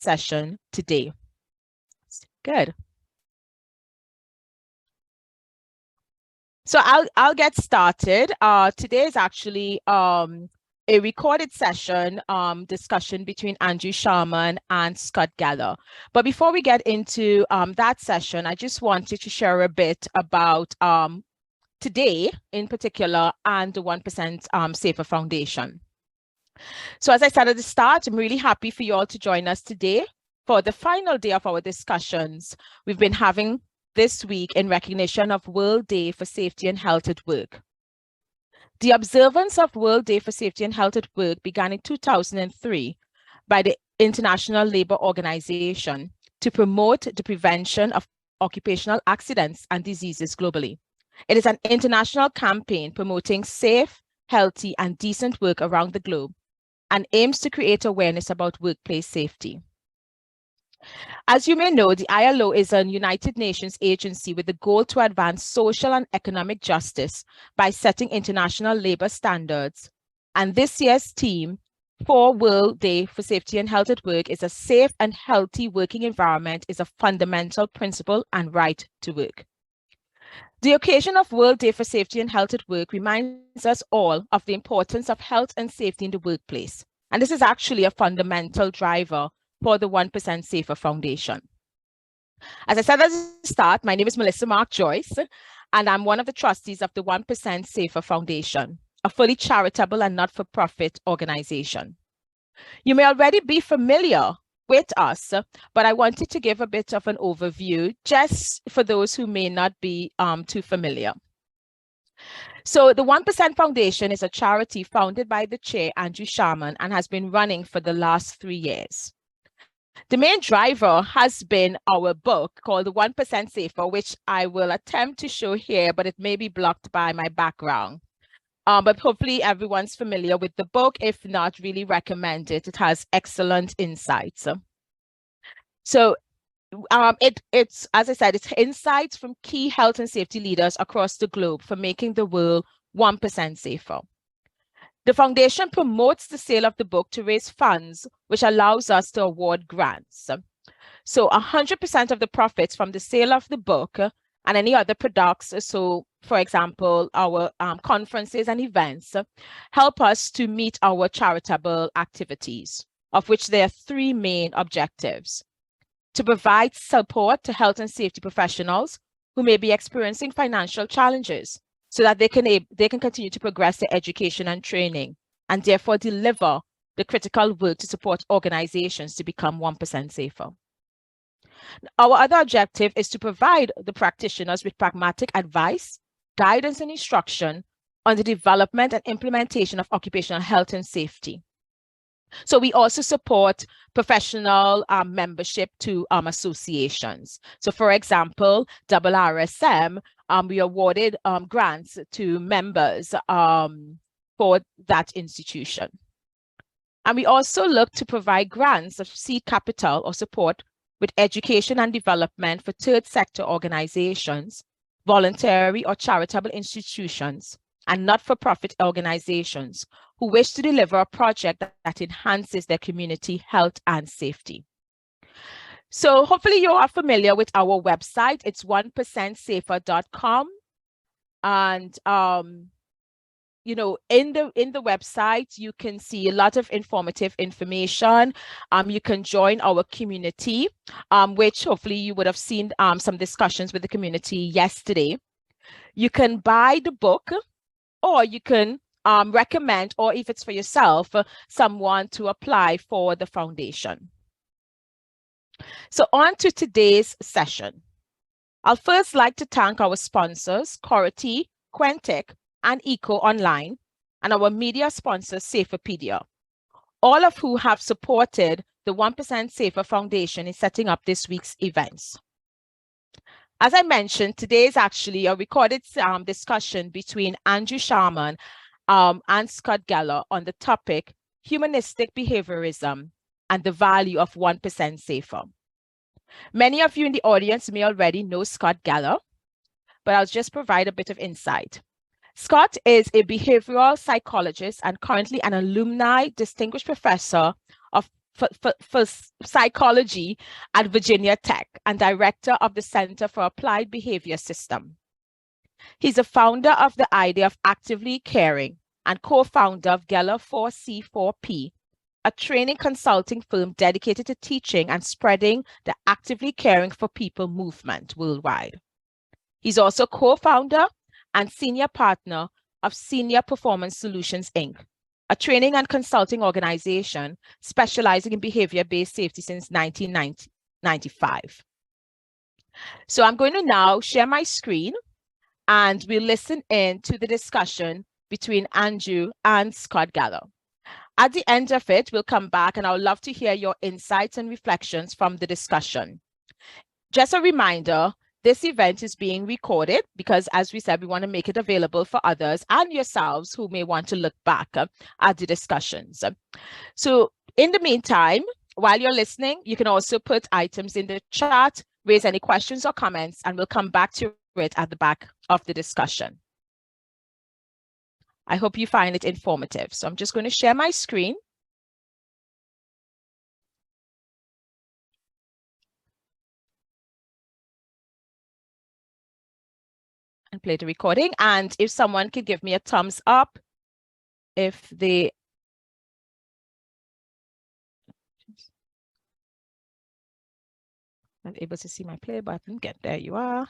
session today. Good. So I'll get started. Today is actually a recorded session discussion between Andrew Sharman and Scott Geller. But before we get into that session, I just wanted to share a bit about today in particular and the 1% Safer Foundation. So as I said at the start, I'm really happy for you all to join us today for the final day of our discussions we've been having this week in recognition of World Day for Safety and Health at Work. The observance of World Day for Safety and Health at Work began in 2003 by the International Labour Organization to promote the prevention of occupational accidents and diseases globally. It is an international campaign promoting safe, healthy, and decent work around the globe and aims to create awareness about workplace safety. As you may know, the ILO is a United Nations agency with the goal to advance social and economic justice by setting international labor standards. And this year's theme for World Day for Safety and Health at Work is a safe and healthy working environment is a fundamental principle and right to work. The occasion of World Day for Safety and Health at Work reminds us all of the importance of health and safety in the workplace. And this is actually a fundamental driver for the 1% Safer Foundation. As I said at the start, my name is Melissa Mark Joyce, and I'm one of the trustees of the 1% Safer Foundation, a fully charitable and not-for-profit organization. You may already be familiar with us, but I wanted to give a bit of an overview just for those who may not be too familiar. So the 1% Foundation is a charity founded by the chair, Andrew Sharman, and has been running for the last 3 years. The main driver has been our book called The 1% Safer, which I will attempt to show here, but it may be blocked by my background. But hopefully everyone's familiar with the book. If not, really recommend it. It has excellent insights. So it's, as I said, it's insights from key health and safety leaders across the globe for making the world 1% safer. The foundation promotes the sale of the book to raise funds, which allows us to award grants. So 100% of the profits from the sale of the book and any other products, so for example, our conferences and events, help us to meet our charitable activities, of which there are 3 main objectives: to provide support to health and safety professionals who may be experiencing financial challenges, so that they can continue to progress their education and training, and therefore deliver the critical work to support organizations to become 1% safer. Our other objective is to provide the practitioners with pragmatic advice, guidance, and instruction on the development and implementation of occupational health and safety. So we also support professional membership to associations. So for example, RRSM, we awarded grants to members for that institution. And we also look to provide grants of seed capital or support with education and development for third sector organizations, voluntary or charitable institutions, and not-for-profit organizations who wish to deliver a project that enhances their community health and safety. So hopefully you are familiar with our website. It's 1%safer.com. And you know, in the website, you can see a lot of informative information. You can join our community, which hopefully you would have seen some discussions with the community yesterday. You can buy the book, or you can recommend, or if it's for yourself, someone to apply for the foundation. So on to today's session. I'll first like to thank our sponsors, Cority, Quentech, and Eco Online, and our media sponsor, Saferpedia, all of who have supported the 1% Safer Foundation in setting up this week's events. As I mentioned, today is actually a recorded discussion between Andrew Sharman and Scott Geller on the topic, humanistic behaviorism and the value of 1% safer. Many of you in the audience may already know Scott Geller, but I'll just provide a bit of insight. Scott is a behavioral psychologist and currently an alumni distinguished professor of for Psychology at Virginia Tech and director of the Center for Applied Behavior System. He's a founder of the idea of actively caring and co-founder of Geller 4C4P, a training consulting firm dedicated to teaching and spreading the actively caring for people movement worldwide. He's also co-founder and senior partner of Senior Performance Solutions, Inc., a training and consulting organization specializing in behavior-based safety since 1995. So I'm going to now share my screen and we'll listen in to the discussion between Andrew and Scott Geller. At the end of it, we'll come back and I would love to hear your insights and reflections from the discussion. Just a reminder, this event is being recorded because, as we said, we want to make it available for others and yourselves who may want to look back at the discussions. So in the meantime, while you're listening, you can also put items in the chat, raise any questions or comments, and we'll come back to it at the back of the discussion. I hope you find it informative. So I'm just going to share my screen. And play the recording. And if someone could give me a thumbs up, if they are able to see my play button, there you are.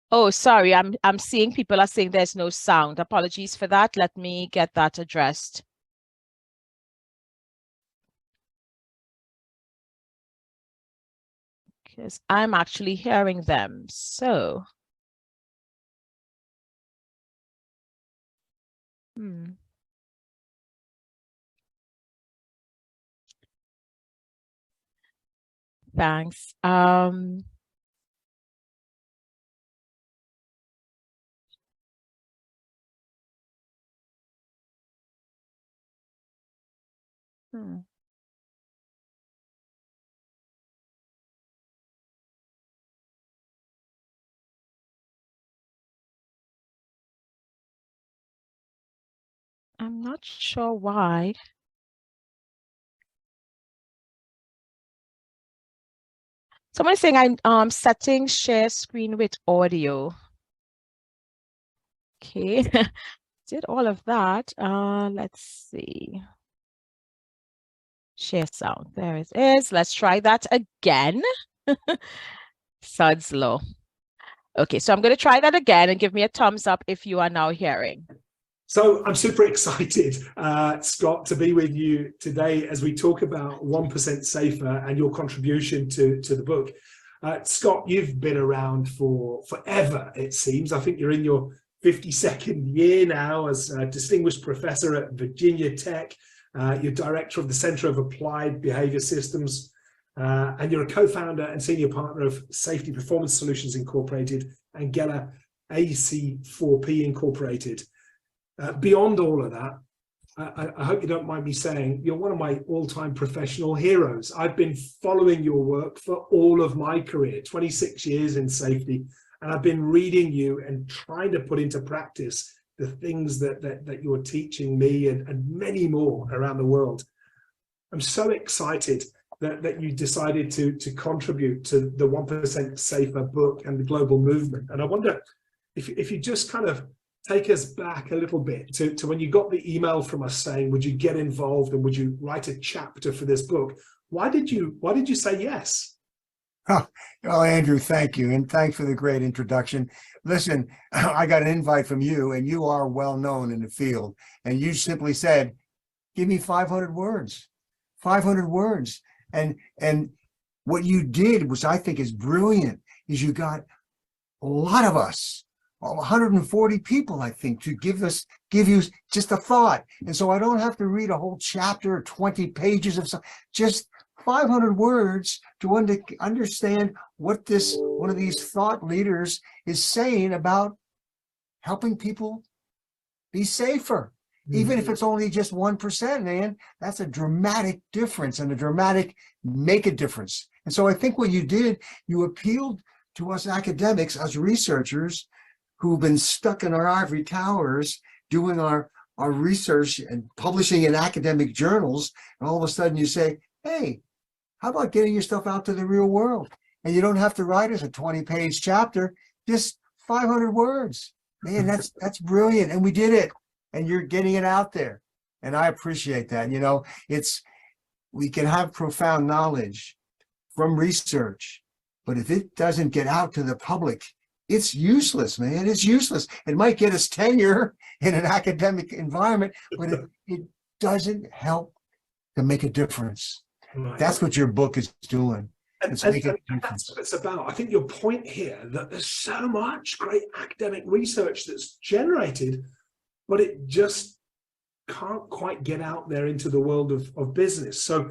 Oh, sorry, I'm seeing people are saying there's no sound. Apologies for that. Let me get that addressed. Because I'm actually hearing them. So thanks. I'm not sure why. Someone is saying I'm setting share screen with audio. Okay, did all of that. Let's see. Share sound. There it is. Let's try that again. Sud's law. Okay, so I'm going to try that again and give me a thumbs up if you are now hearing. So I'm super excited, Scott, to be with you today as we talk about 1% Safer and your contribution to the book. Scott, you've been around for forever, it seems. I think you're in your 52nd year now as a distinguished professor at Virginia Tech. You're director of the Center of Applied Behavior Systems, and you're a co-founder and senior partner of Safety Performance Solutions Incorporated and Geller AC4P Incorporated. Beyond all of that, I hope you don't mind me saying, you're one of my all-time professional heroes. I've been following your work for all of my career, 26 years in safety, and I've been reading you and trying to put into practice the things that you're teaching me and many more around the world. I'm so excited that you decided to contribute to the 1% Safer book and the global movement. And I wonder if you just kind of take us back a little bit to when you got the email from us saying, would you get involved and would you write a chapter for this book? Why did you say yes? Oh, well, Andrew, thank you. And thanks for the great introduction. Listen, I got an invite from you and you are well known in the field. And you simply said, give me 500 words, 500 words. And what you did, which I think is brilliant, is you got a lot of us, 140 people, I think, to give you just a thought. And so I don't have to read a whole chapter or 20 pages of something, just 500 words to understand what one of these thought leaders is saying about helping people be safer. Even if it's only just 1%, man, that's a dramatic difference and make a difference. And so I think what you did, you appealed to us academics, us researchers who've been stuck in our ivory towers doing our research and publishing in academic journals. And all of a sudden you say, hey, how about getting your stuff out to the real world? And you don't have to write us a 20-page chapter, just 500 words. Man, that's brilliant. And we did it. And you're getting it out there. And I appreciate that. You know, we can have profound knowledge from research, but if it doesn't get out to the public, it's useless, man. It's useless. It might get us tenure in an academic environment, but it doesn't help to make a difference. Right. That's what your book is doing. And that's what it's about. I think your point here, that there's so much great academic research that's generated, but it just can't quite get out there into the world of business. So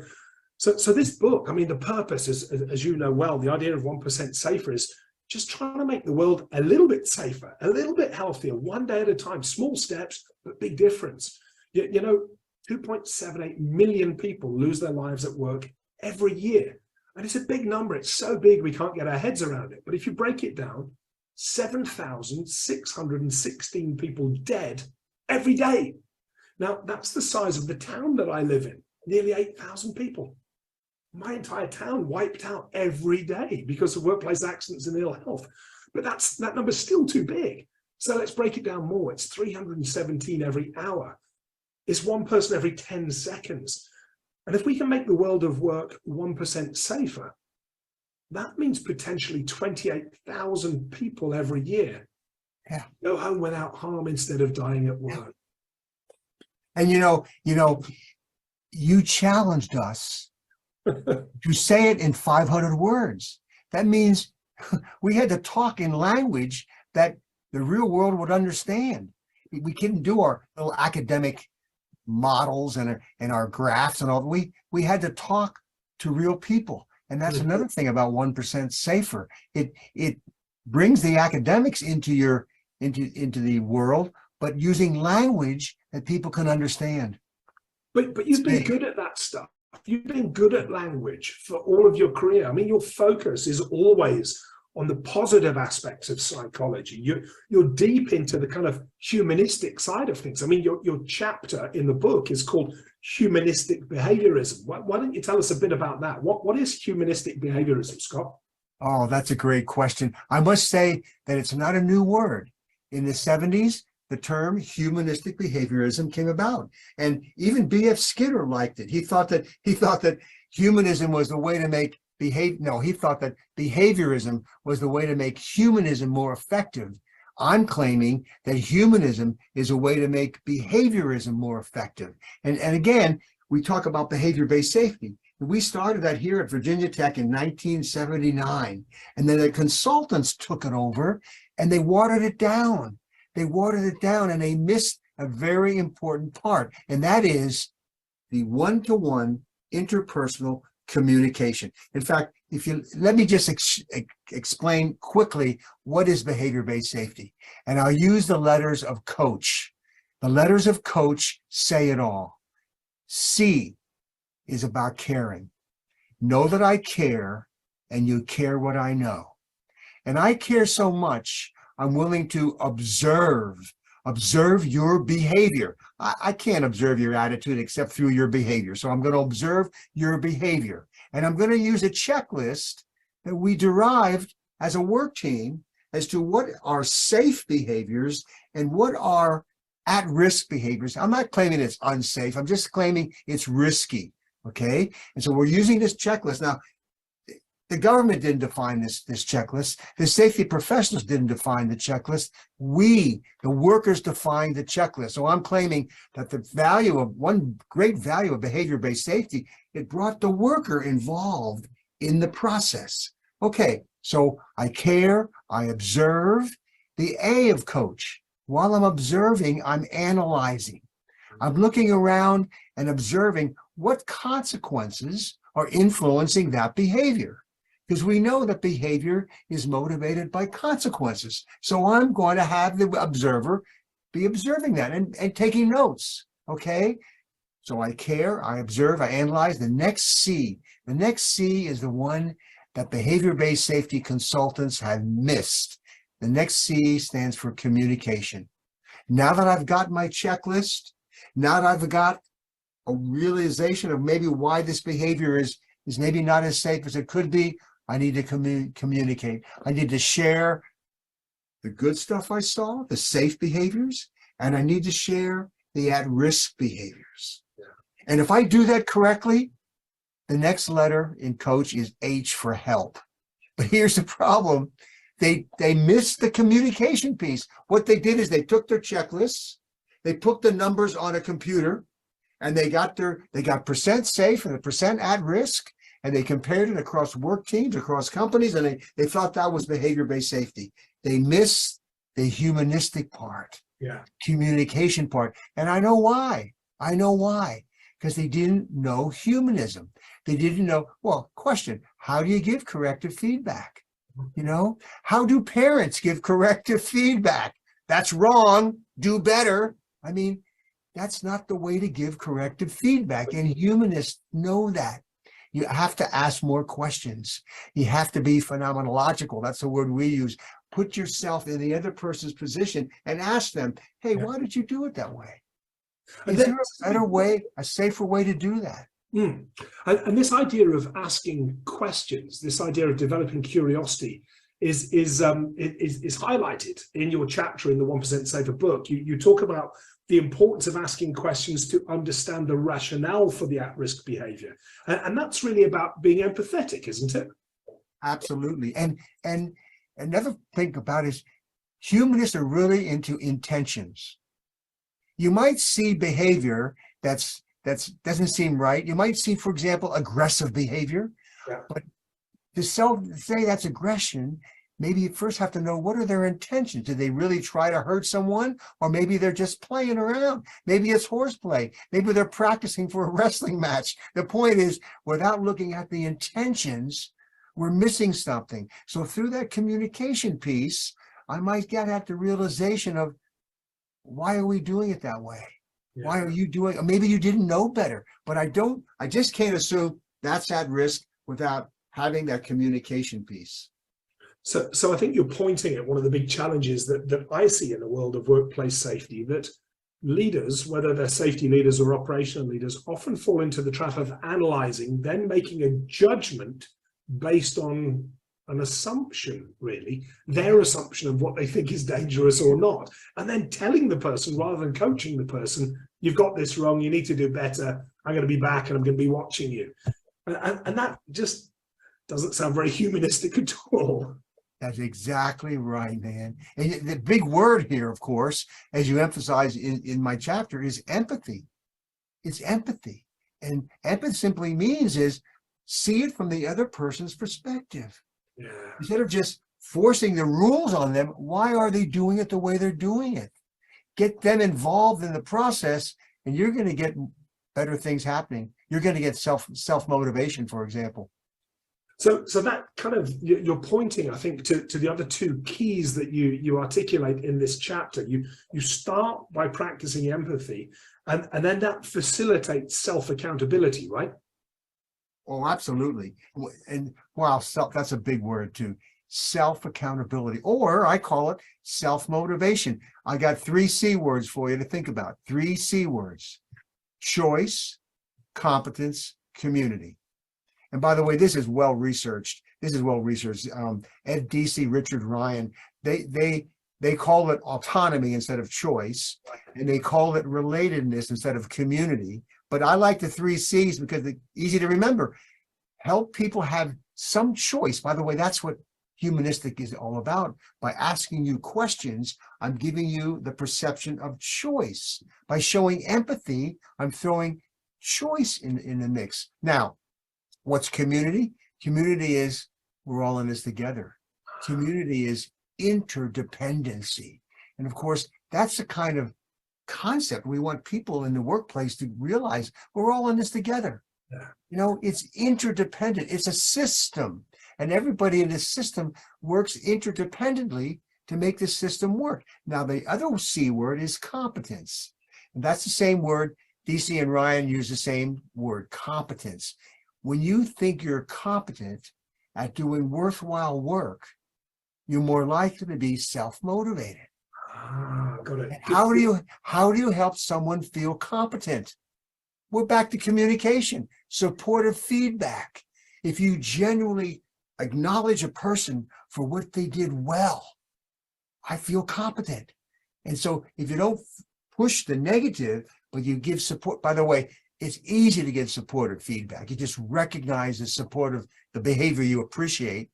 this book, I mean, the purpose is, as you know well, the idea of 1% safer is just trying to make the world a little bit safer, a little bit healthier, one day at a time, small steps, but big difference. You know, 2.78 million people lose their lives at work every year. And it's a big number. It's so big, we can't get our heads around it. But if you break it down, 7,616 people dead every day. Now, that's the size of the town that I live in, nearly 8,000 people. My entire town wiped out every day because of workplace accidents and ill health. But that number's still too big. So let's break it down more. It's 317 every hour. It's one person every 10 seconds. And if we can make the world of work 1% safer, that means potentially 28,000 people every year go home without harm instead of dying at work. And you challenged us to say it in 500 words. That means we had to talk in language that the real world would understand. We couldn't do our little academic models and our graphs and all. We had to talk to real people. And that's another thing about 1% safer. It brings the academics into the world, but using language that people can understand. But you've been good at that stuff. You've been good at language for all of your career. I mean, your focus is always on the positive aspects of psychology. You're deep into the kind of humanistic side of things. I mean, your chapter in the book is called Humanistic Behaviorism. Why don't you tell us a bit about that? What is humanistic behaviorism, Scott? Oh, that's a great question. I must say that it's not a new word. In the 70s, the term humanistic behaviorism came about. And even B.F. Skinner liked it. He thought that humanism was the way to make he thought that behaviorism was the way to make humanism more effective. I'm claiming that humanism is a way to make behaviorism more effective. And again, we talk about behavior-based safety. We started that here at Virginia Tech in 1979. And then the consultants took it over and they watered it down. And they missed a very important part. And that is the one-to-one interpersonal communication. In fact, let me just explain quickly what is behavior-based safety. And I'll use the letters of COACH. The letters of COACH say it all. C is about caring. Know that I care and you care what I know. And I care so much, I'm willing to observe your behavior. I can't observe your attitude except through your behavior. So I'm going to observe your behavior. And I'm going to use a checklist that we derived as a work team as to what are safe behaviors and what are at-risk behaviors. I'm not claiming it's unsafe. I'm just claiming it's risky. Okay. And so we're using this checklist. Now, the government didn't define this checklist. The safety professionals didn't define the checklist. We, the workers, defined the checklist. So I'm claiming that one great value of behavior-based safety, it brought the worker involved in the process. Okay, so I care, I observe. The A of coach, while I'm observing, I'm analyzing. I'm looking around and observing what consequences are influencing that behavior. Because we know that behavior is motivated by consequences. So I'm going to have the observer be observing that and taking notes. Okay. So I care, I observe, I analyze. The next C is the one that behavior-based safety consultants have missed. The next C stands for communication. Now that I've got my checklist, now that I've got a realization of maybe why this behavior is maybe not as safe as it could be, I need to communicate. I need to share the good stuff I saw, the safe behaviors, and I need to share the at-risk behaviors. Yeah. And if I do that correctly, the next letter in coach is H for help. But here's the problem. They missed the communication piece. What they did is they took their checklists, they put the numbers on a computer, and they got percent safe and the percent at risk, and they compared it across work teams, across companies, and they thought that was behavior-based safety. They missed the humanistic part, communication part. And I know why. Because they didn't know humanism. They didn't know, well, question, how do you give corrective feedback? You know, how do parents give corrective feedback? That's wrong, do better. I mean, that's not the way to give corrective feedback. And humanists know that. You have to ask more questions. You have to be phenomenological. That's the word we use. Put yourself in the other person's position and ask them, hey, why did you do it that way? Is there a better way, a safer way to do that? And this idea of asking questions, this idea of developing curiosity is highlighted in your chapter in the 1% Safer book. You talk about the importance of asking questions to understand the rationale for the at-risk behavior. And that's really about being empathetic, isn't it? Absolutely. And another thing about it is humanists are really into intentions. You might see behavior that doesn't seem right. You might see, for example, aggressive behavior, but to say that's aggression, maybe you first have to know what are their intentions. Do they really try to hurt someone? Or maybe they're just playing around. Maybe it's horseplay. Maybe they're practicing for a wrestling match. The point is, without looking at the intentions, we're missing something. So through that communication piece, I might get at the realization of, why are we doing it that way? Why are you doing it? Maybe you didn't know better, but I just can't assume that's at risk without having that communication piece. So I think you're pointing at one of the big challenges that I see in the world of workplace safety, that leaders, whether they're safety leaders or operational leaders, often fall into the trap of analyzing, then making a judgment based on an assumption, really, their assumption of what they think is dangerous or not, and then telling the person rather than coaching the person, you've got this wrong, you need to do better, I'm going to be back and I'm going to be watching you. And that just doesn't sound very humanistic at all. That's exactly right, man. And the big word here, of course, as you emphasize in my chapter, is empathy. It's empathy. And empathy simply means is see it from the other person's perspective. Instead of just forcing the rules on them, why are they doing it the way they're doing it? Get them involved in the process, and you're going to get better things happening. You're going to get self-motivation, for example. So that kind of, you're pointing, I think, to the other two keys that you articulate in this chapter. You start by practicing empathy, and then that facilitates self-accountability, right? Oh, absolutely. And wow, that's a big word too. Self-accountability, or I call it self-motivation. I got 3 C words for you to think about. 3 C words: choice, competence, community. And by the way, this is well researched. Ed Deci, Richard Ryan, they call it autonomy instead of choice, and they call it relatedness instead of community. But I like the 3 C's because they're easy to remember. Help people have some choice. By the way, that's what humanistic is all about. By asking you questions, I'm giving you the perception of choice. By showing empathy, I'm throwing choice in the mix. Now, what's community? Community is we're all in this together. Community is interdependency. And of course, that's the kind of concept we want people in the workplace to realize. We're all in this together. Yeah. You know, it's interdependent. It's a system. And everybody in this system works interdependently to make the system work. Now, the other C word is competence. And that's the same word. DC and Ryan use the same word, competence. When you think you're competent at doing worthwhile work, you're more likely to be self-motivated. Got it. And how do you help someone feel competent? We're back to communication, supportive feedback. If you genuinely acknowledge a person for what they did well, I feel competent. And so if you don't push the negative, but you give support, by the way, it's easy to give supportive feedback. You just recognize the support of the behavior you appreciate.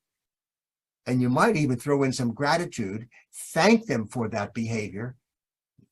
And you might even throw in some gratitude, thank them for that behavior,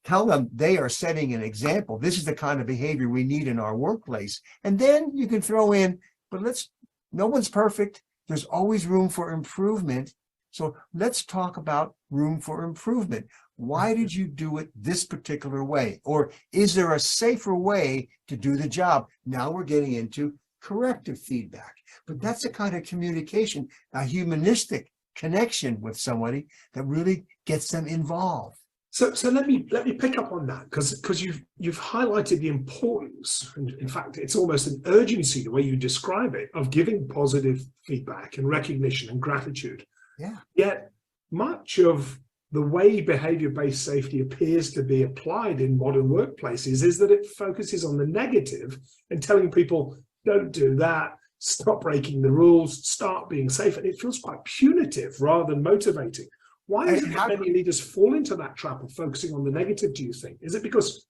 tell them they are setting an example. This is the kind of behavior we need in our workplace. And then you can throw in, but no one's perfect. There's always room for improvement. So let's talk about room for improvement. Why did you do it this particular way? Or is there a safer way to do the job? Now we're getting into corrective feedback. But that's a kind of communication, a humanistic connection with somebody that really gets them involved. So let me pick up on that, because you've highlighted the importance, and in fact, it's almost an urgency, the way you describe it, of giving positive feedback and recognition and gratitude. Yeah. Yet much of the way behavior-based safety appears to be applied in modern workplaces is that it focuses on the negative and telling people, don't do that, stop breaking the rules, start being safe. And it feels quite punitive rather than motivating. Why is it that many leaders fall into that trap of focusing on the negative, do you think? Is it because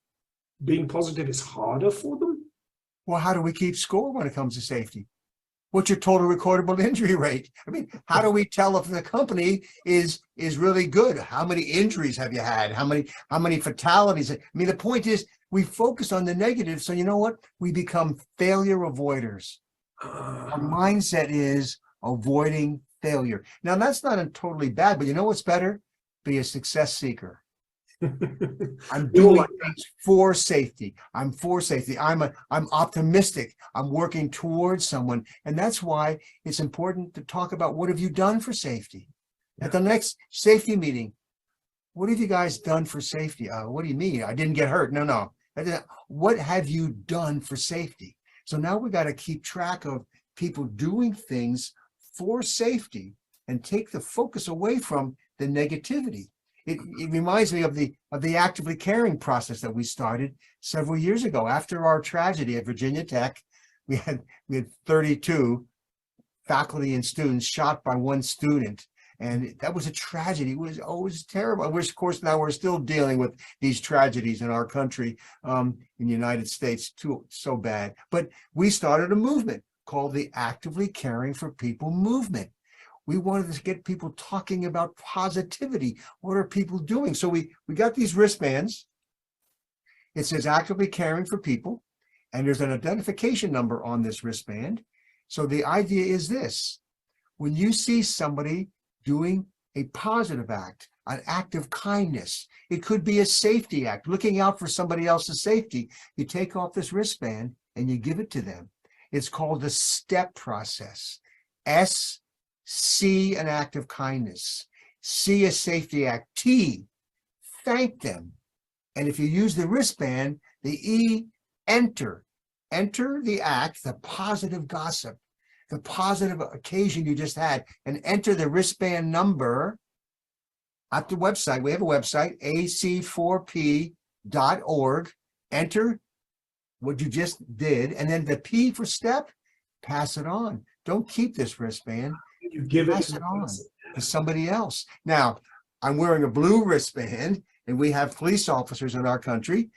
being positive is harder for them? Well, how do we keep score when it comes to safety? What's your total recordable injury rate? I mean, how do we tell if the company is really good? How many injuries have you had? How many fatalities? I mean, the point is we focus on the negative. So you know what? We become failure avoiders. Our mindset is avoiding failure. Now, that's not totally bad, but you know what's better? Be a success seeker. I'm doing things for safety. I'm for safety. I'm optimistic. I'm working towards someone. And that's why it's important to talk about what have you done for safety? At the next safety meeting, what have you guys done for safety? What do you mean? I didn't get hurt. No. What have you done for safety? So now we got to keep track of people doing things for safety and take the focus away from the negativity. It reminds me of the actively caring process that we started several years ago. After our tragedy at Virginia Tech, we had 32 faculty and students shot by one student. And that was a tragedy. It was terrible. Of course, now we're still dealing with these tragedies in our country, in the United States, too, so bad. But we started a movement called the Actively Caring for People movement. We wanted to get people talking about positivity. What are people doing? So we got these wristbands. It says actively caring for people, and there's an identification number on this wristband. So the idea is this: when you see somebody doing a positive act, an act of kindness, it could be a safety act, looking out for somebody else's safety, you take off this wristband and you give it to them. It's called the STEP process. S, C, an act of kindness. C, a safety act. T, thank them. And if you use the wristband, the E, enter. Enter the act, the positive gossip, the positive occasion you just had, and enter the wristband number at the website. We have a website, ac4p.org. Enter what you just did, and then the P for step, pass it on. Don't keep this wristband. You give it on to somebody else. Now, I'm wearing a blue wristband, and we have police officers in our country.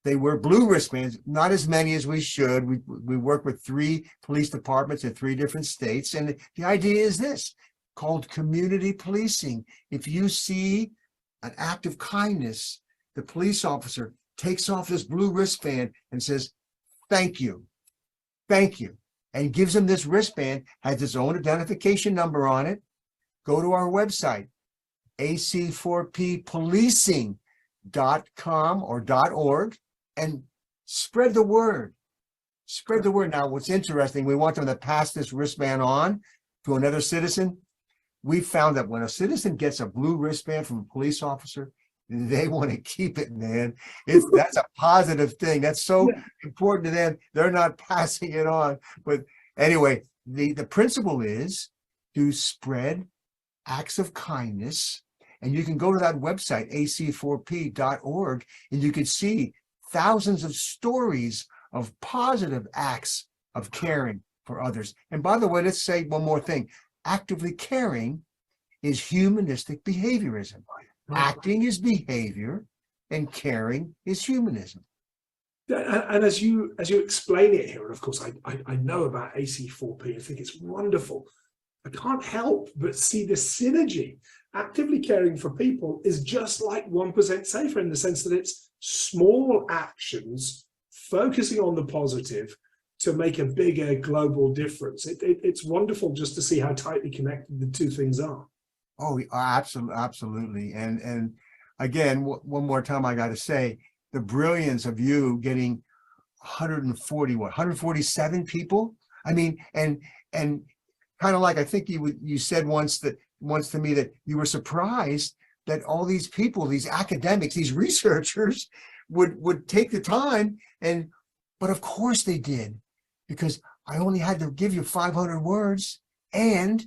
They wear blue wristbands, not as many as we should. We work with 3 police departments in 3 different states. And the idea is this, called community policing. If you see an act of kindness, the police officer takes off this blue wristband and says, thank you. Thank you. and gives them this wristband, has its own identification number on it. Go to our website, ac4ppolicing.com or .org, and spread the word. Spread the word. Now, what's interesting, we want them to pass this wristband on to another citizen. We found that when a citizen gets a blue wristband from a police officer, they want to keep it, man. That's a positive thing. That's so important to them. They're not passing it on. But anyway, the principle is to spread acts of kindness. And you can go to that website, ac4p.org, and you can see thousands of stories of positive acts of caring for others. And by the way, let's say one more thing. Actively caring is humanistic behaviorism. Acting is behavior and caring is humanism. And as you explain it here, and of course I know about AC4P, I think it's wonderful. I can't help but see the synergy. Actively caring for people is just like 1% safer in the sense that it's small actions focusing on the positive to make a bigger global difference. It's wonderful just to see how tightly connected the two things are. Oh, absolutely. And again, one more time, I got to say, the brilliance of you getting 147 people. I mean, and kind of like, I think you said once to me that you were surprised that all these people, these academics, these researchers would take the time, but of course they did, because I only had to give you 500 words, and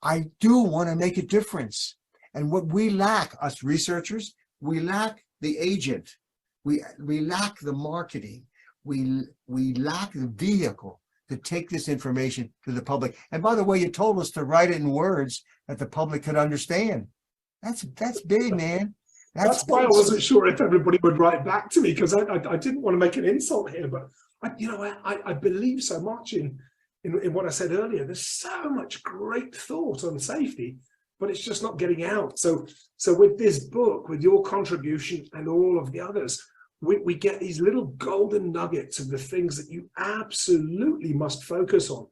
I do want to make a difference. And what we lack, us researchers, we lack the agent. We lack the marketing. We lack the vehicle to take this information to the public. And by the way, you told us to write it in words that the public could understand. That's big, man. That's why I wasn't sure if everybody would write back to me, because I didn't want to make an insult here, but I believe so much in what I said earlier. There's so much great thought on safety, but it's just not getting out. So with this book, with your contribution and all of the others, we get these little golden nuggets of the things that you absolutely must focus on.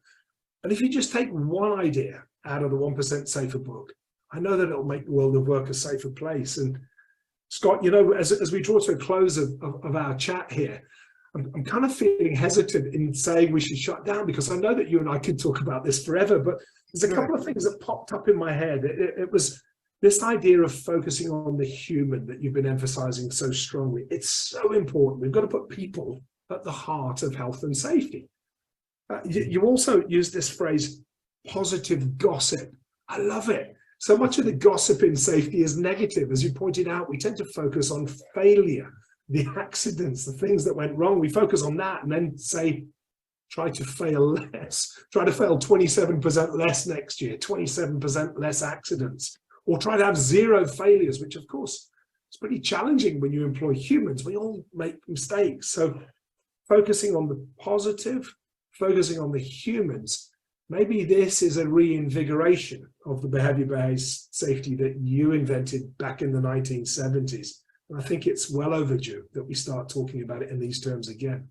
And if you just take one idea out of the 1% Safer book, I know that it'll make the world of work a safer place. And Scott, as we draw to a close of our chat here, I'm kind of feeling hesitant in saying we should shut down, because I know that you and I could talk about this forever, but there's a couple of things that popped up in my head. It was this idea of focusing on the human that you've been emphasizing so strongly. It's so important. We've got to put people at the heart of health and safety. You also use this phrase, positive gossip. I love it. So much of the gossip in safety is negative. As you pointed out, we tend to focus on failure, the accidents, the things that went wrong. We focus on that and then say, try to fail less. Try to fail 27% less next year, 27% less accidents, or try to have zero failures, which of course is pretty challenging when you employ humans. We all make mistakes. So focusing on the positive, focusing on the humans, maybe this is a reinvigoration of the behavior-based safety that you invented back in the 1970s. And I think it's well overdue that we start talking about it in these terms again.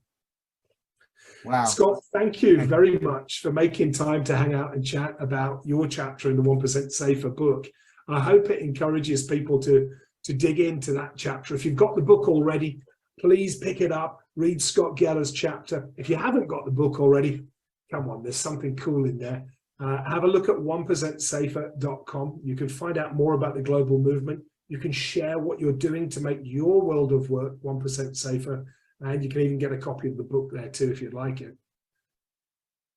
Wow. Scott, thank you very much for making time to hang out and chat about your chapter in the 1% Safer book. I hope it encourages people to dig into that chapter. If you've got the book already, please pick it up, read Scott Geller's chapter. If you haven't got the book already, come on, there's something cool in there. Have a look at 1%safer.com. You can find out more about the global movement. You can share what you're doing to make your world of work 1% safer. And you can even get a copy of the book there too, if you'd like it.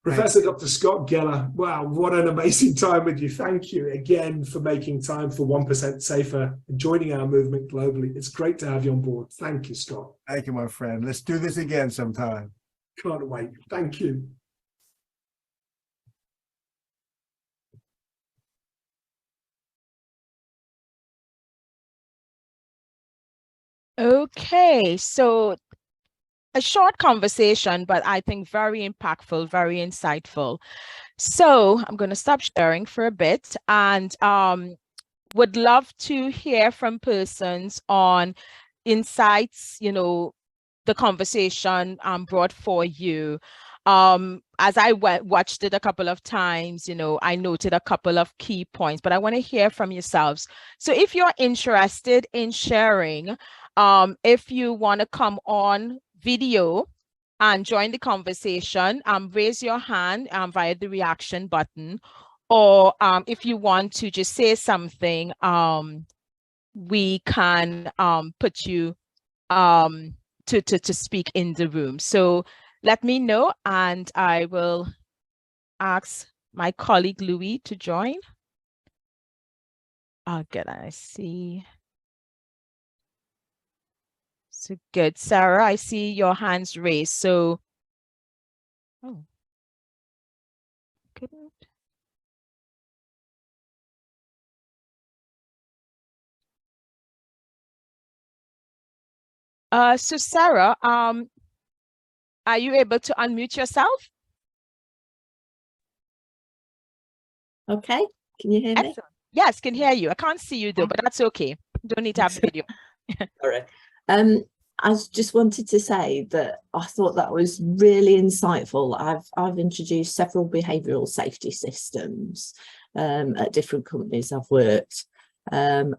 Professor Dr. Scott Geller, wow, what an amazing time with you. Thank you again for making time for 1% Safer and joining our movement globally. It's great to have you on board. Thank you, Scott. Thank you, my friend. Let's do this again sometime. Can't wait. Thank you. Okay, so a short conversation, but I think very impactful, very insightful. So I'm going to stop sharing for a bit and would love to hear from persons on insights, the conversation brought for you. As I watched it a couple of times, you know, I noted a couple of key points, but I want to hear from yourselves. So if you're interested in sharing, if you want to come on video and join the conversation, raise your hand via the reaction button, or if you want to just say something, we can put you to speak in the room. So let me know, and I will ask my colleague Louis to join. Good, I see. So good. Sarah, I see your hands raised. So, oh, couldn't. So Sarah, are you able to unmute yourself? Okay, can you hear me? Excellent. Yes, can hear you. I can't see you though, but that's okay. Don't need to have video. Sorry. I just wanted to say that I thought that was really insightful. I've introduced several behavioural safety systems at different companies I've worked, and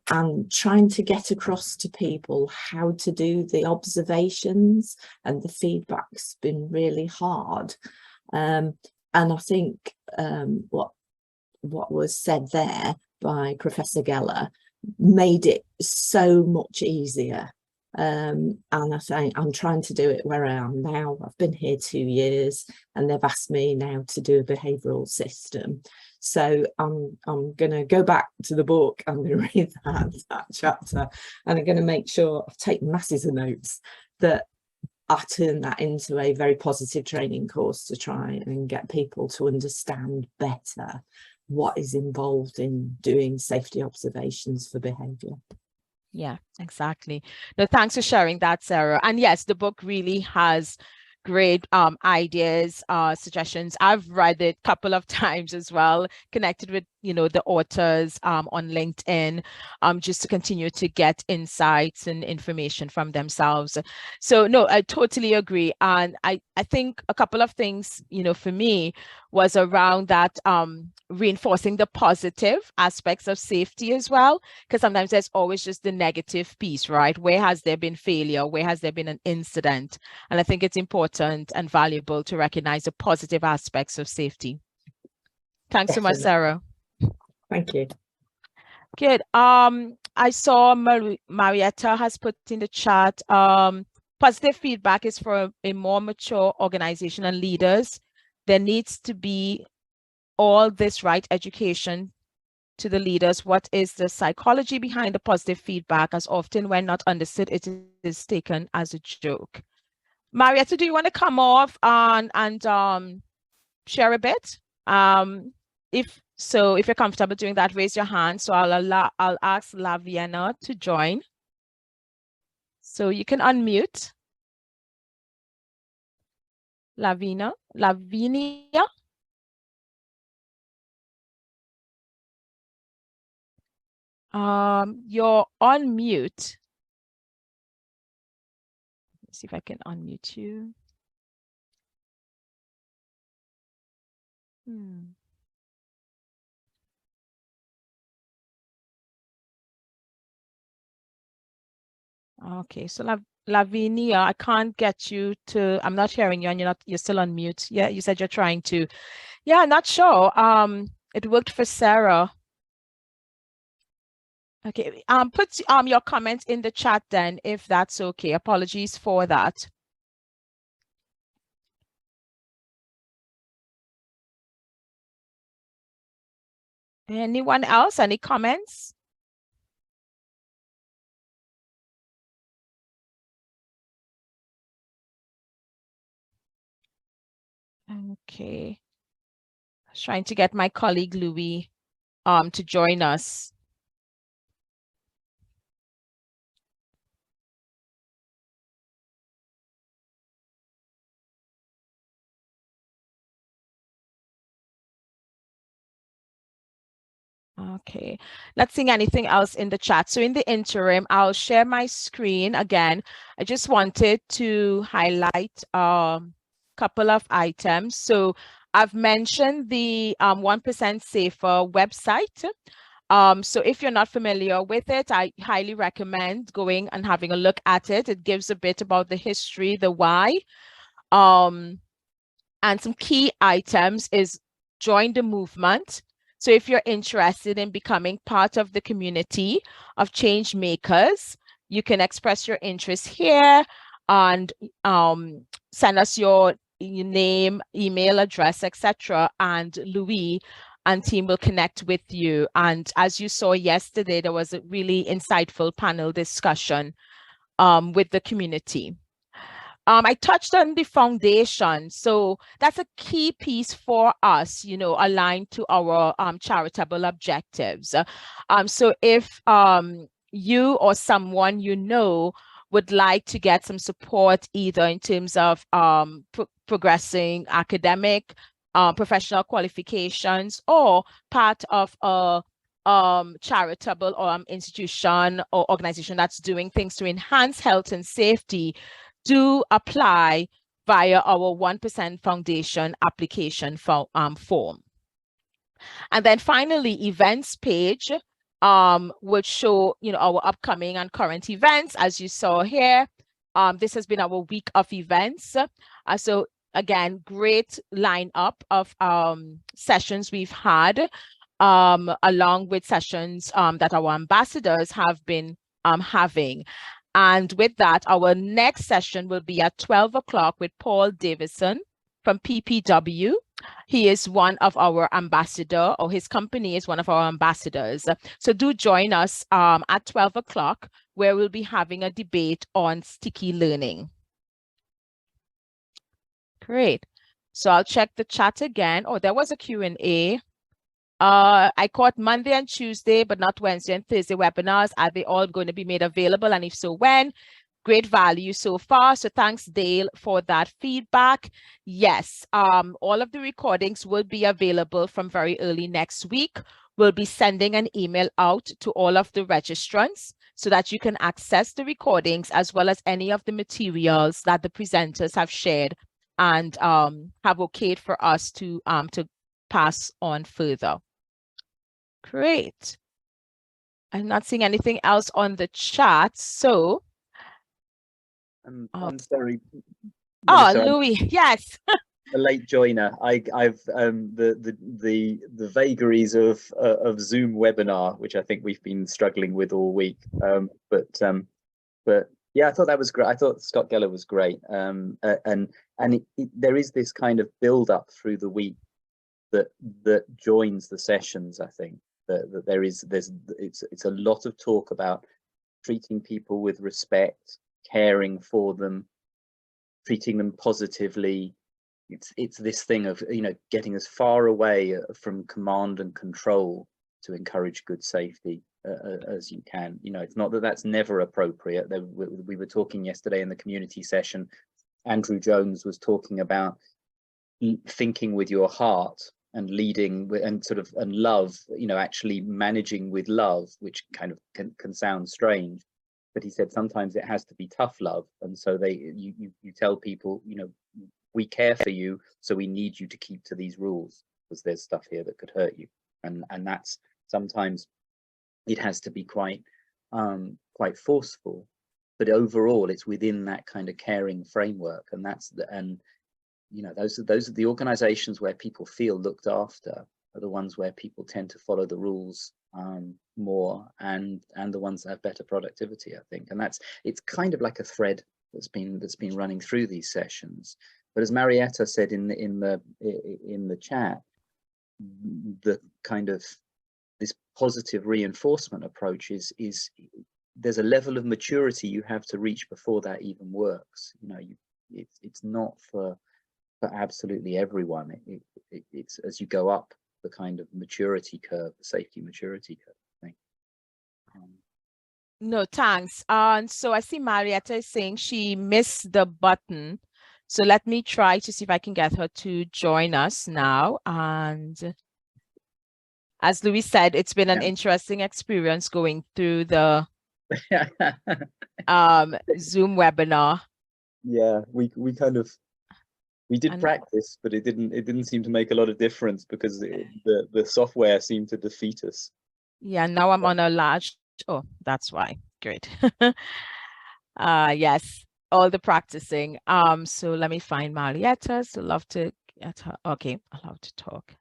trying to get across to people how to do the observations, and the feedback's been really hard. And I think what was said there by Professor Geller made it so much easier. And I think I'm trying to do it where I am now. I've been here 2 years, and they've asked me now to do a behavioural system. So I'm going to go back to the book. I'm going to read that chapter, and I'm going to make sure I've taken masses of notes, that I turn that into a very positive training course to try and get people to understand better what is involved in doing safety observations for behaviour. Yeah, exactly. No, thanks for sharing that, Sarah. And yes, the book really has great ideas, suggestions. I've read it a couple of times as well, connected with, you know, the authors on LinkedIn, just to continue to get insights and information from themselves. So no, I totally agree. And I think a couple of things, you know, for me was around that reinforcing the positive aspects of safety as well, because sometimes there's always just the negative piece, right? Where has there been failure? Where has there been an incident? And I think it's important and valuable to recognize the positive aspects of safety. Thanks so much, Sarah. Thank you. Good. I saw Marietta has put in the chat, positive feedback is for a more mature organization and leaders. There needs to be all this right education to the leaders. What is the psychology behind the positive feedback? As often when not understood, it is taken as a joke. Marietta, do you want to come off and share a bit? If you're comfortable doing that, raise your hand. So I'll ask Lavinia to join. So you can unmute. Lavinia. You're on mute. Let's see if I can unmute you. Okay, so Lavinia, I can't get you to, I'm not hearing you, and you're still on mute. Yeah, you said you're trying to. Yeah, not sure. It worked for Sarah. Okay, put your comments in the chat then, if that's okay. Apologies for that. Anyone else? Any comments? Okay. I was trying to get my colleague Louis to join us. Okay, not seeing anything else in the chat. So in the interim, I'll share my screen again. I just wanted to highlight couple of items. So I've mentioned the 1% Safer website. So if you're not familiar with it, I highly recommend going and having a look at it. It gives a bit about the history, the why. And some key items is join the movement. So if you're interested in becoming part of the community of change makers, you can express your interest here and send us your name, email address, etc. And Louis and team will connect with you. And as you saw yesterday, there was a really insightful panel discussion with the community. I touched on the foundation. So that's a key piece for us, you know, aligned to our charitable objectives. So if you or someone you know would like to get some support, either in terms of progressing academic, professional qualifications, or part of a charitable or institution or organization that's doing things to enhance health and safety, do apply via our 1% Foundation application form. And then finally, events page would show, you know, our upcoming and current events. As you saw here, this has been our week of events. So again, great lineup of sessions we've had, along with sessions that our ambassadors have been having. And with that, our next session will be at 12 o'clock with Paul Davison from PPW. He is one of our ambassador, or his company is one of our ambassadors. So do join us at 12 o'clock, where we'll be having a debate on sticky learning. Great. So I'll check the chat again. Oh, there was a Q&A. I caught Monday and Tuesday, but not Wednesday and Thursday webinars. Are they all going to be made available? And if so, when? Great value so far. So thanks, Dale, for that feedback. Yes, all of the recordings will be available from very early next week. We'll be sending an email out to all of the registrants so that you can access the recordings as well as any of the materials that the presenters have shared and have okayed for us to pass on further. Great. I'm not seeing anything else on the chat, so I'm sorry. Louis, yes. A late joiner. I've the vagaries of Zoom webinar, which I think we've been struggling with all week. But yeah, I thought that was great. I thought Scott Geller was great. And there is this kind of build up through the week that joins the sessions. I think that it's a lot of talk about treating people with respect, caring for them, treating them positively. It's this thing of, you know, getting as far away from command and control to encourage good safety as you can. You know, it's not that that's never appropriate. We were talking yesterday in the community session. Andrew Jones was talking about thinking with your heart and leading with, and sort of, and love, you know, actually managing with love, which kind of can sound strange, but he said sometimes it has to be tough love. And so you tell people, you know, we care for you, so we need you to keep to these rules because there's stuff here that could hurt you. And that's sometimes it has to be quite forceful, but overall it's within that kind of caring framework. And you know, those are the organizations where people feel looked after, are the ones where people tend to follow the rules more, and the ones that have better productivity, I think. And it's kind of like a thread that's been running through these sessions. But as Marietta said in the chat, the kind of this positive reinforcement approach is there's a level of maturity you have to reach before that even works. You know, it's not for absolutely everyone. It's as you go up the kind of maturity curve, the safety maturity curve, I think. No, thanks. So I see Marietta is saying she missed the button. So let me try to see if I can get her to join us now. And as Louis said, it's been an interesting experience going through the Zoom webinar. Yeah, we We did And- practice, but it didn't seem to make a lot of difference because the software seemed to defeat us. Yeah, now I'm on a large, oh, that's why. Great. Yes, all the practicing. So let me find Marietta. So love to get her. Okay, allowed to talk.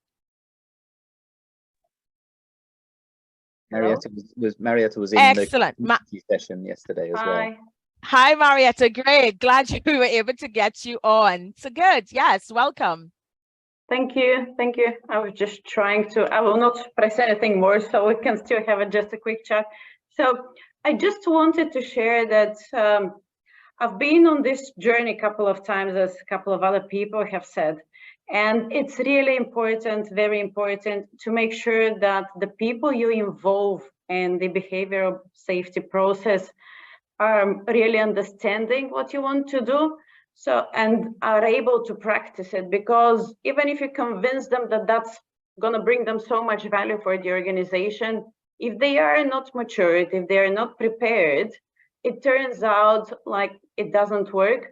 Marietta was in Excellent. the community session yesterday as well. Hi. Hi, Marietta. Great. Glad we were able to get you on. So good. Yes, welcome. Thank you. Thank you. I was just trying to, I will not press anything more, so we can still have just a quick chat. So I just wanted to share that I've been on this journey a couple of times, as a couple of other people have said, and it's really important, very important, to make sure that the people you involve in the behavioral safety process are really understanding what you want to do, so and are able to practice it, because even if you convince them that that's going to bring them so much value for the organization, if they are not matured, if they are not prepared, it turns out like it doesn't work.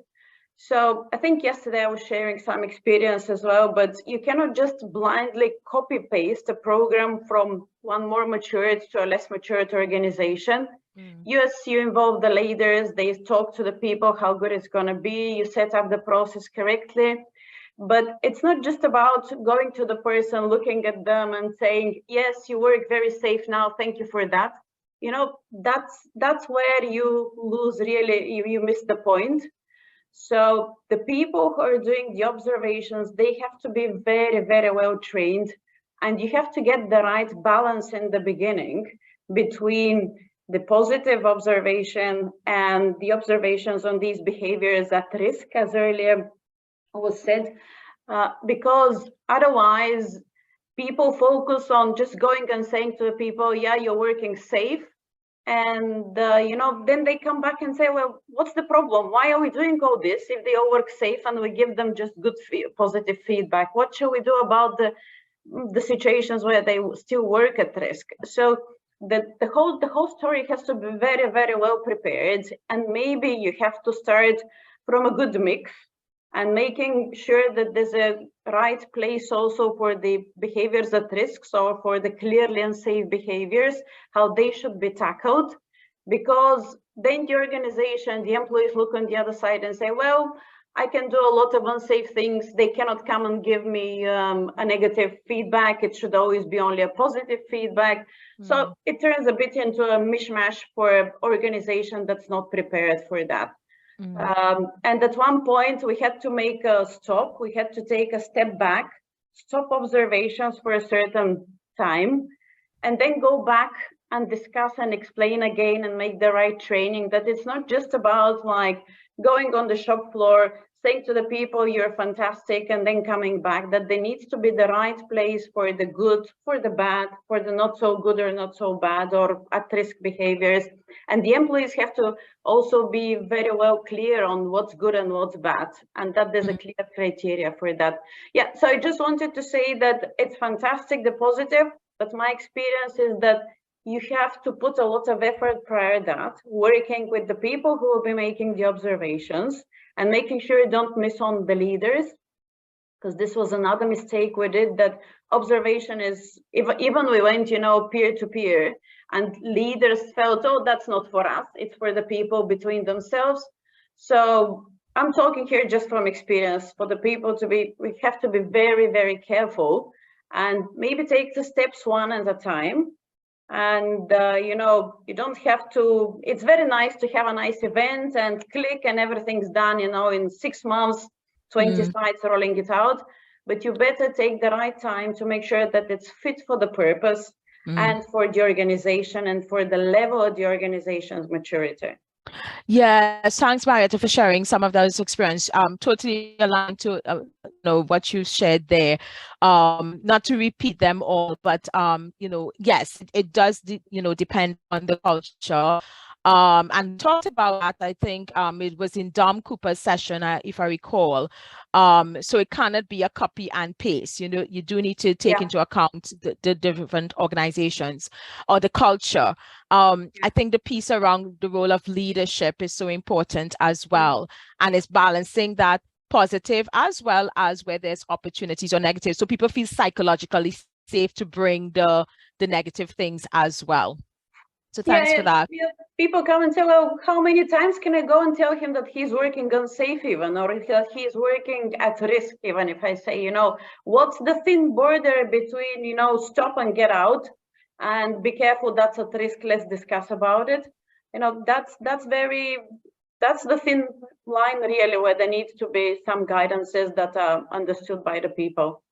So I think yesterday I was sharing some experience as well, but you cannot just blindly copy paste a program from one more matured to a less matured organization. Yes, you involve the leaders, they talk to the people how good it's going to be, you set up the process correctly, but it's not just about going to the person, looking at them and saying, yes, you work very safe now, thank you for that. You know, that's where you lose, really, you miss the point. So the people who are doing the observations, they have to be very, very well trained, and you have to get the right balance in the beginning between the positive observation and the observations on these behaviors at risk, as earlier was said, because otherwise people focus on just going and saying to the people, yeah, you're working safe. And, you know, then they come back and say, well, what's the problem? Why are we doing all this if they all work safe and we give them just good, positive feedback? What shall we do about the situations where they still work at risk? So the whole story has to be very, very well prepared. And maybe you have to start from a good mix and making sure that there's a right place also for the behaviors at risk, so for the clearly unsafe behaviors, how they should be tackled, because then the organization, the employees look on the other side and say, well, I can do a lot of unsafe things. They cannot come and give me a negative feedback. It should always be only a positive feedback. So it turns a bit into a mishmash for an organization that's not prepared for that. And at one point we had to make a stop. We had to take a step back, stop observations for a certain time, and then go back and discuss and explain again and make the right training, that it's not just about like going on the shop floor, saying to the people, you're fantastic, and then coming back, that there needs to be the right place for the good, for the bad, for the not so good or not so bad or at-risk behaviors. And the employees have to also be very well clear on what's good and what's bad, and that there's a clear criteria for that. Yeah, so I just wanted to say that it's fantastic, the positive, but my experience is that you have to put a lot of effort prior to that, working with the people who will be making the observations and making sure you don't miss on the leaders, because this was another mistake we did, that observation is, even we went, you know, peer to peer, and leaders felt, oh, that's not for us, it's for the people between themselves. So I'm talking here just from experience, for the people to be, we have to be very, very careful and maybe take the steps one at a time. And, you know, you don't have to, it's very nice to have a nice event and click and everything's done, you know, in 6 months, 20 sites rolling it out, but you better take the right time to make sure that it's fit for the purpose and for the organization and for the level of the organization's maturity. Yes, thanks, Marietta, for sharing some of those experiences. Totally aligned to you know, what you shared there. Not to repeat them all, but you know, yes, it does you know, depend on the culture. And talked about that, I think it was in Dom Cooper's session, if I recall. So it cannot be a copy and paste. You know, you do need to take into account the different organizations or the culture. I think the piece around the role of leadership is so important as well, and it's balancing that positive as well as where there's opportunities or negatives, so people feel psychologically safe to bring the negative things as well. So thanks for that. Yeah. People come and say, well, how many times can I go and tell him that he's working unsafe even, or that he's working at risk even? If I say, you know, what's the thin border between, you know, stop and get out and be careful, that's at risk, let's discuss about it. You know, that's the thin line really, where there needs to be some guidances that are understood by the people.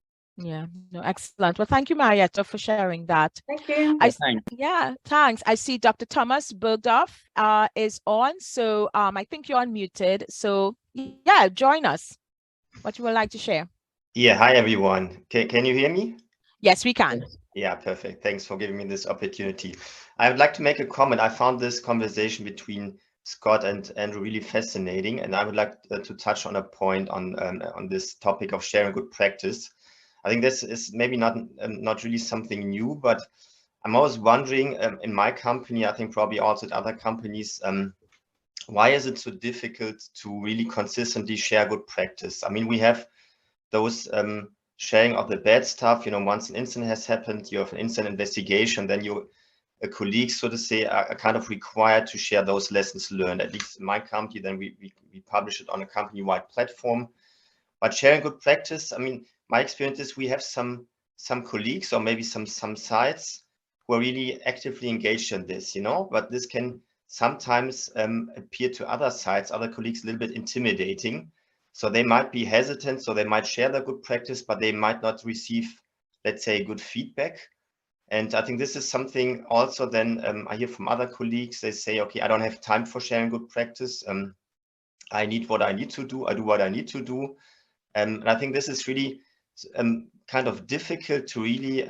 Yeah, no, excellent. Well, thank you, Marietta, for sharing that. Thank you. Yeah, thanks. I see Dr. Thomas Bergdorf is on, so I think you're unmuted. So yeah, join us. What you would like to share? Yeah, hi everyone. Can you hear me? Yes, we can. Yeah, perfect. Thanks for giving me this opportunity. I would like to make a comment. I found this conversation between Scott and Andrew really fascinating, and I would like to touch on a point on this topic of sharing good practice. I think this is maybe not really something new, but I'm always wondering in my company, I think probably also at other companies, why is it so difficult to really consistently share good practice? I mean, we have those sharing of the bad stuff. You know, once an incident has happened, you have an incident investigation, then your colleagues, so to say, are kind of required to share those lessons learned. At least in my company, then we publish it on a company-wide platform. But sharing good practice, I mean, my experience is we have some colleagues or maybe some sites who are really actively engaged in this, you know, but this can sometimes appear to other sites, other colleagues, a little bit intimidating. So they might be hesitant, so they might share their good practice, but they might not receive, let's say, good feedback. And I think this is something also then I hear from other colleagues, they say, okay, I don't have time for sharing good practice. I need what I need to do. I do what I need to do. And I think this is really kind of difficult to really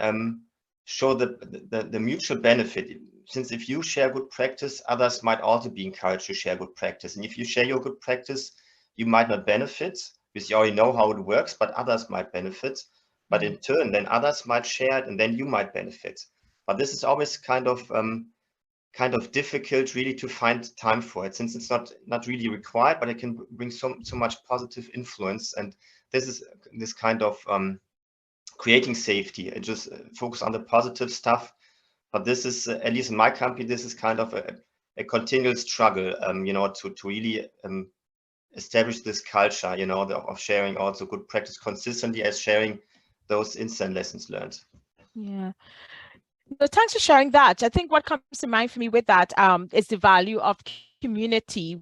show the mutual benefit. Since if you share good practice, others might also be encouraged to share good practice. And if you share your good practice, you might not benefit because you already know how it works, but others might benefit. But in turn, then others might share it and then you might benefit. But this is always kind of difficult really to find time for it, since it's not really required, but it can bring so much positive influence. And this is this kind of creating safety and just focus on the positive stuff. But this is, at least in my company, this is kind of a continual struggle, you know, to really establish this culture, you know, of sharing also good practice consistently as sharing those instant lessons learned. Yeah. Well, thanks for sharing that. I think what comes to mind for me with that is the value of community,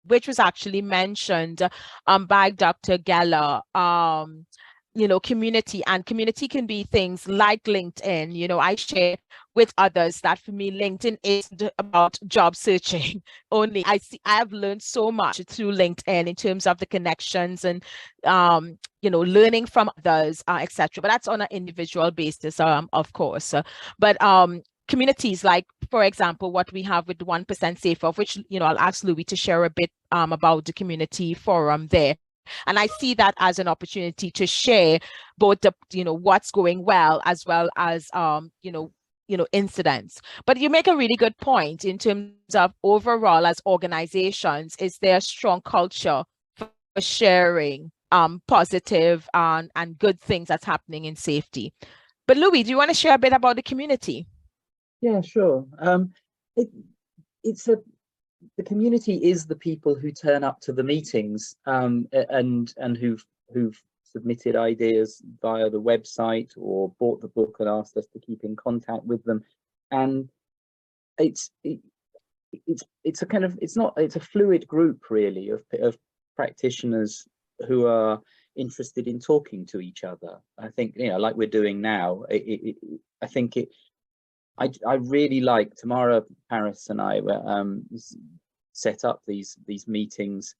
which was actually mentioned by Dr. Geller. You know, community can be things like LinkedIn. You know, I share with others that for me, LinkedIn isn't about job searching only. I have learned so much through LinkedIn in terms of the connections and, you know, learning from others, etc. But that's on an individual basis, of course. But communities like, for example, what we have with 1% Safer, of which, you know, I'll ask Louis to share a bit about the community forum there. And I see that as an opportunity to share both the, you know, what's going well as you know, incidents. But you make a really good point in terms of overall as organizations, is there a strong culture for sharing positive and good things that's happening in safety? But Louis, do you want to share a bit about the community? Yeah, sure. The community is the people who turn up to the meetings and who've submitted ideas via the website or bought the book and asked us to keep in contact with them. And it's a fluid group really of practitioners who are interested in talking to each other. I think, you know, like we're doing now, I really like Tamara Paris and I set up these meetings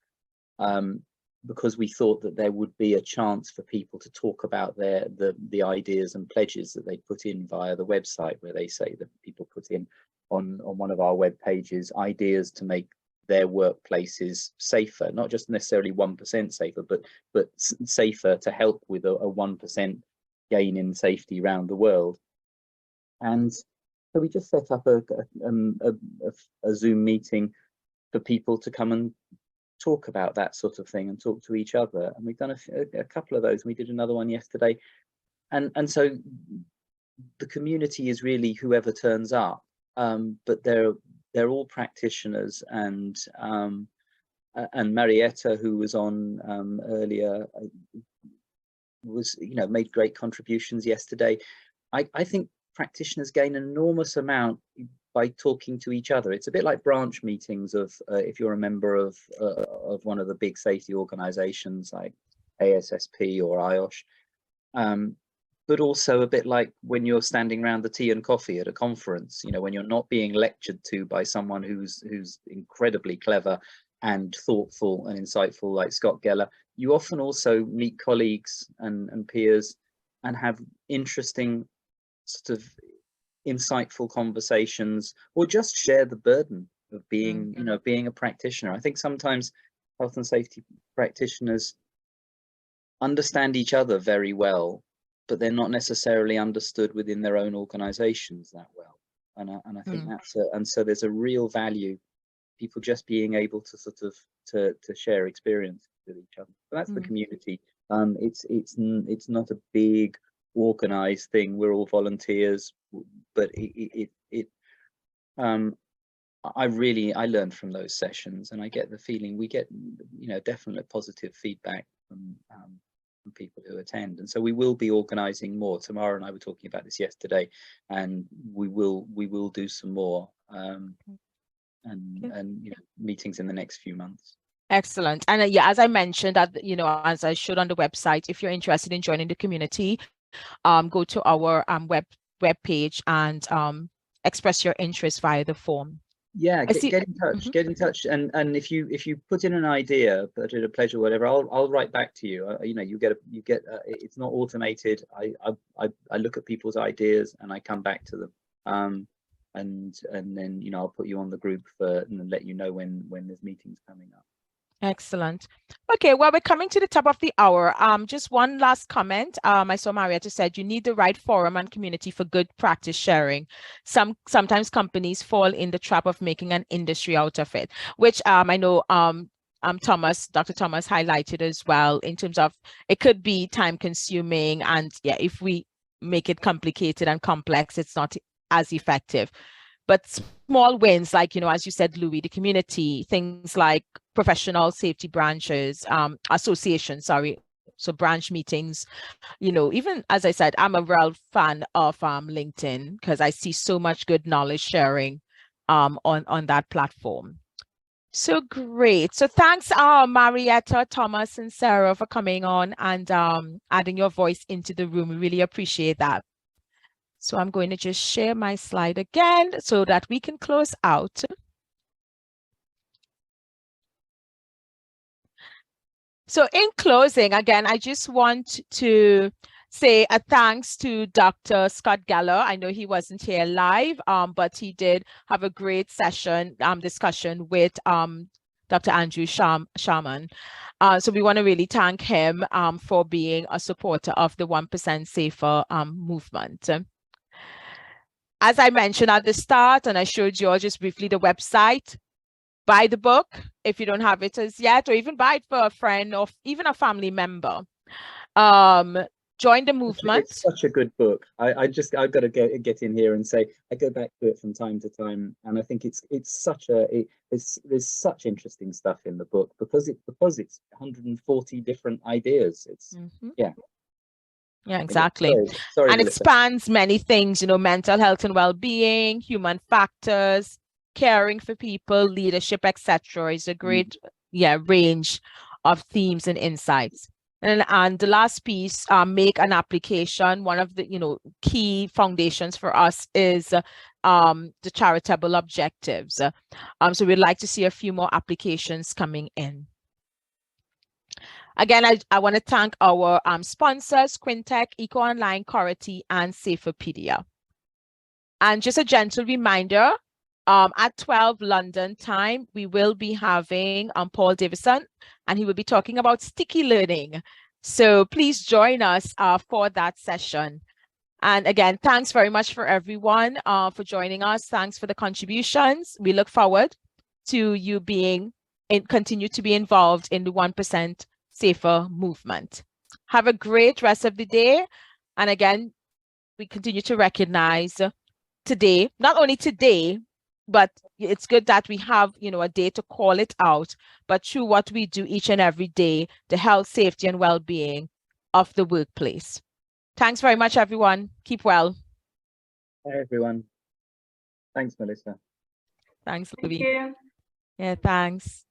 because we thought that there would be a chance for people to talk about the ideas and pledges that they put in via the website, where they say that people put in on one of our web pages ideas to make their workplaces safer, not just necessarily 1% safer, but safer to help with a 1% gain in safety around the world. And so we just set up a Zoom meeting for people to come and talk about that sort of thing and talk to each other. And we've done a couple of those. We did another one yesterday, and so the community is really whoever turns up, but they're all practitioners, and Marietta, who was on earlier, was, you know, made great contributions yesterday. I think practitioners gain an enormous amount by talking to each other. It's a bit like branch meetings of, if you're a member of one of the big safety organizations like ASSP or IOSH, but also a bit like when you're standing around the tea and coffee at a conference, you know, when you're not being lectured to by someone who's incredibly clever and thoughtful and insightful like Scott Geller. You often also meet colleagues and peers and have interesting sort of insightful conversations, or just share the burden of being, you know, being a practitioner. I think sometimes health and safety practitioners understand each other very well, but they're not necessarily understood within their own organizations that well. And I think that's and so there's a real value, people just being able to sort of to share experience with each other. So that's the community. It's not a big organized thing. We're all volunteers, but I learned from those sessions, and I get the feeling we get, you know, definite positive feedback from people who attend. And so we will be organizing more. Tamara and I were talking about this yesterday, and we will do some more and you know, meetings in the next few months. Excellent. And yeah, as I mentioned, you know, as I showed on the website, if you're interested in joining the community, go to our web page and express your interest via the form. Yeah, get in touch. Get in touch, and if you put in an idea, put in a pledge or whatever, I'll write back to you. You know, you get it's not automated. I look at people's ideas and I come back to them, and then, you know, I'll put you on the group and let you know when there's meetings coming up. Excellent. Okay, well, we're coming to the top of the hour. Just one last comment. I saw Marietta said you need the right forum and community for good practice sharing. Sometimes companies fall in the trap of making an industry out of it, which I know Dr. Thomas highlighted as well, in terms of it could be time consuming, and yeah, if we make it complicated and complex, it's not as effective. But small wins, like, you know, as you said, Louis, the community, things like professional safety branches, associations, so branch meetings, you know, even as I said, I'm a real fan of LinkedIn, because I see so much good knowledge sharing on that platform. So great. So thanks, Marietta, Thomas, and Sarah for coming on and adding your voice into the room. We really appreciate that. So I'm going to just share my slide again so that we can close out. So in closing, again, I just want to say a thanks to Dr. Scott Geller. I know he wasn't here live, but he did have a great session, discussion with Dr. Andrew Sharman. So we want to really thank him for being a supporter of the 1% Safer movement. As I mentioned at the start, and I showed you all just briefly the website, buy the book if you don't have it as yet, or even buy it for a friend or even a family member. Join the movement. It's such a good book. I've got to get in here and say I go back to it from time to time, and I think it's such there's such interesting stuff in the book because it's 140 different ideas. It's Yeah, exactly. Sorry, and it spans many things, you know, mental health and well-being, human factors, caring for people, leadership, etc. It's a great range of themes and insights. And the last piece, make an application. One of the, you know, key foundations for us is the charitable objectives. So we'd like to see a few more applications coming in. Again, I want to thank our sponsors, Quintech, EcoOnline, Cority, and Saferpedia. And just a gentle reminder, at 12 London time, we will be having Paul Davison, and he will be talking about sticky learning. So please join us for that session. And again, thanks very much for everyone for joining us. Thanks for the contributions. We look forward to you being continue to be involved in the 1% Safer movement. Have a great rest of the day. And again, we continue to recognize today, not only today, but it's good that we have, a day to call it out, but through what we do each and every day, the health, safety, and well-being of the workplace. Thanks very much, everyone. Keep well. Bye, everyone. Thanks, Melissa. Thanks, Thank Louis. you. Yeah, thanks.